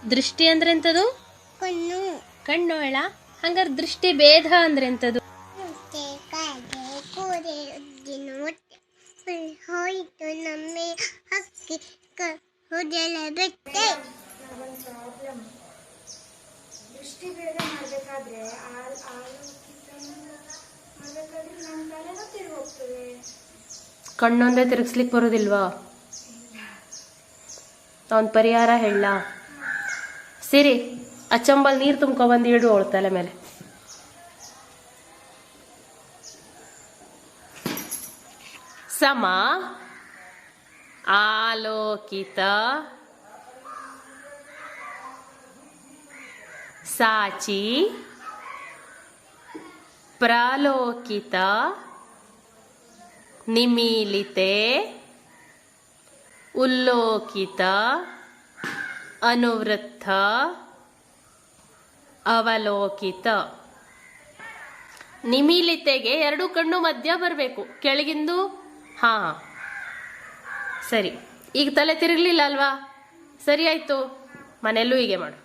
ದೃಷ್ಟಿ ಅಂದ್ರೆ ಎಂತದು? ಕಣ್ಣು. ಕಣ್ಣು ಹೇಳ. ಹಂಗಾರೆ ದೃಷ್ಟಿ ಭೇದ ಅಂದ್ರೆ ಎಂತದು? ಹೋಯ್ತು ನಮ್ಮೆ ಹಕ್ಕಿ ಹೊಡೆಲ ಬೆಟ್ಟೆ. ದೃಷ್ಟಿ ಭೇದ ಮಾಡಬೇಕಾದ್ರೆ ನಮ್ಮ ತಲೆನೂ ತಿರುಗಿ ಹೋಗ್ತದೆ. ಕಣ್ಣೊಂದೇ ತಿರುಗಿಸ್ಲಿಕ್ಕೆ ಬರೋದಿಲ್ವಾ? ಅವನ್ ಪರಿಹಾರ ಹೇಳ. ಸಿರಿ ಆ ಚಂಬಲ್ ನೀರು ತುಂಬ್ಕೊಬಂದು ಇಡು ಅವಳ ತಲೆ ಮೇಲೆ. ಸಮ ಆಲೋಕಿತ ಸಾಚಿ ಪ್ರಾಲೋಕಿತ ನಿಮೀಲಿತೆ ಉಲ್ಲೋಕಿತ ಅನುವೃತ್ತ ಅವಲೋಕಿತ. ನಿಮೀಲಿತೆಗೆ ಎರಡು ಕಣ್ಣು ಮಧ್ಯ ಬರಬೇಕು, ಕೆಳಗಿಂದು. ಹಾ ಸರಿ, ಈಗ ತಲೆ ತಿರುಗಲಿಲ್ಲ ಅಲ್ವಾ? ಸರಿ ಆಯ್ತು, ಮನೆಯಲ್ಲೂ ಹೀಗೆ ಮಾಡು.